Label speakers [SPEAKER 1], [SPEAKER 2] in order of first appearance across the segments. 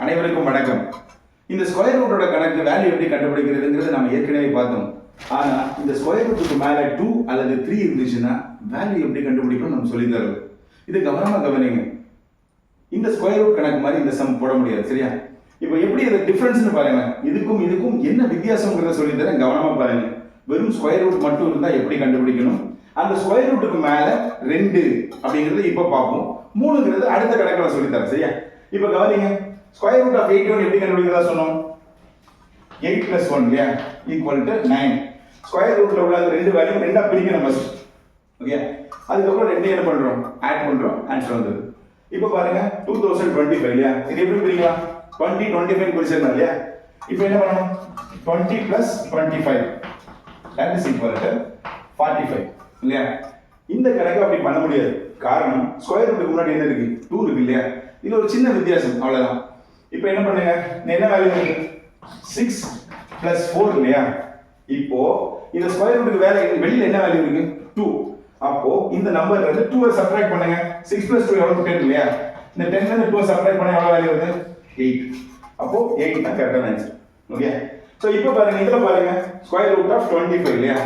[SPEAKER 1] அனைவருக்கும் வணக்கம். இந்த ஸ்கொயர் ரூட்டோட கணக்கு வேல்யூ எப்படி கண்டுபிடிக்கிறதுங்கிறது நம்ம ஏற்கனவே பார்த்தோம். ஆனா இந்த ஸ்கொயர் ரூட்டுக்கு மேல 2 அல்லது 3 இருந்துச்சுன்னா வேல்யூ எப்படி கண்டுபிடிக்கணும் நம்ம சொல்லி தரோம். இது கவனமா கவனிங்க. இந்த ஸ்கொயர் ரூட் கணக்கு மாதிரி இந்த சம் போட முடியாது, சரியா? இப்போ எப்படி இது டிஃபரன்ஸ்னு பாருங்க. இதுக்கும் என்ன வித்தியாசம்ங்கிறத சொல்லி தரேன், கவனமா பாருங்க. வெறும் ஸ்கொயர் ரூட் மட்டும் இருந்தா எப்படி கண்டுபிடிக்கணும், அந்த ஸ்கொயர் ரூட்டுக்கு மேல 2 அப்படிங்கிறது இப்போ பார்ப்போம். 3ங்கிறது அடுத்த கணக்குல சொல்லி தரேன், சரியா? இப்போ கவனிங்க. ஸ்கொயர் ரூட் ஆஃப் 81 எப்படி கண்டுபிடிக்கிறதா சொன்னோம்? 8 plus 1 இல்லையா ஈக்குவல் டு 9. ஸ்கொயர் ரூட்ல உள்ள அந்த ரெண்டு வேல்யூ ரெண்டா பிரிக்கணும் ஃபர்ஸ்ட். ஓகே, அதுக்கப்புறம் ரெண்டு என்ன பண்றோம், ஆட் பண்றோம், ஆன்சர் வந்தது. இப்போ பாருங்க 2025 இல்லையா, இது எப்படி பிரிக்கலாம்? 20 25 பிரிச்சறோம் இல்லையா? இப்போ என்ன பண்ணணும்? 20 plus 25 that is equal to 45 இல்லையா? இந்த கணக்கு அப்படி பண்ண முடியாது. காரணம் ஸ்கொயர் ரூட்டுக்கு முன்னாடி என்ன இருக்கு? 2 இருக்கு இல்லையா? இது ஒரு சின்ன வித்தியாசம், அவ்வளவுதான். இப்போ என்ன பண்ணுங்க, என்ன வேல்யூ இருக்கு? 6 plus 4 இல்லையா? இப்போ இந்த ஸ்கொயர் ரூட்டுக்கு வெளியில என்ன வேல்யூ இருக்கு? 2. அப்போ இந்த நம்பர்ல இருந்து 2 சப்ட்ராக்ட் பண்ணுங்க. 6 plus 2 எவ்வளவு? 10 இல்லையா? இந்த 10ல இருந்து 2 சப்ட்ராக்ட் பண்ணா எவ்வளவு வேல்யூ வருது? 8. அப்போ 8 தான் கரெக்டான ஆன்சர். ஓகே, சோ இப்போ பாருங்க, இதுல பாருங்க ஸ்கொயர் ரூட் ஆஃப் 25 இல்லையா?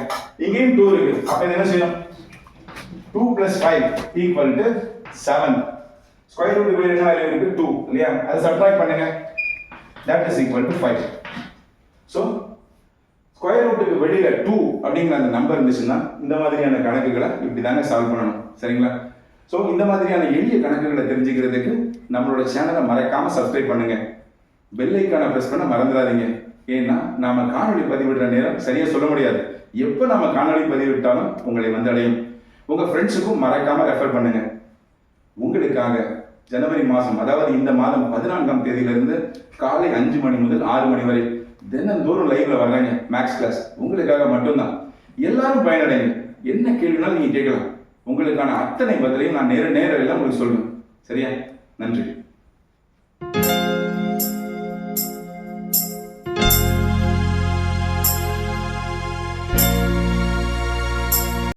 [SPEAKER 1] இங்கேயும் 2 இருக்கு. அப்ப இது என்ன செய்யணும்? 2 plus 5 equal to 7. ஸ்கொயர் ரூட்டுக்கு வெளியில என்ன வேல்யூ இருக்கு? 2 இல்லையா? அதை சப்ட்ராக்ட் பண்ணுங்க. that is equal to 5. so square ரூட்டுக்கு வெளியில 2 அப்படிங்கிற அந்த நம்பர் இருந்துச்சுன்னா இந்த மாதிரியான கணக்குகளை இப்படி தாங்க சால்வ் பண்ணணும், சரிங்களா? சோ இந்த மாதிரியான எளிய கணக்குகளை தெரிஞ்சுக்கிறதுக்கு நம்மளோட சேனலை மறக்காம சப்ஸ்கிரைப் பண்ணுங்க. பெல் ஐகானை பிரஸ் பண்ண மறந்துடாதீங்க. ஏன்னா நாம காணொளி பதிவிடுற நேரம் சரியா சொல்ல முடியாது. எப்போ நம்ம காணொளி பதிவிட்டாலும் உங்களை வந்து அடையும். உங்க ஃப்ரெண்ட்ஸுக்கும் மறக்காம ரெஃபர் பண்ணுங்க. உங்களுக்காக ஜனவரி மாதம், அதாவது இந்த மாதம் 14ஆம் தேதியிலிருந்து காலை 5 மணி முதல் 6 மணி வரை தினந்தோறும் லைவ்ல வர்றாங்க மேக்ஸ் கிளாஸ். உங்களுக்காக மட்டும்தான். எல்லாரும் பயனடைங்க. என்ன கேள்வினாலும் நீங்க கேட்கலாம். உங்களுக்கான அத்தனை பதிலையும் நான் நேர எல்லாம் உங்களுக்கு சொல்லுவேன், சரியா? நன்றி.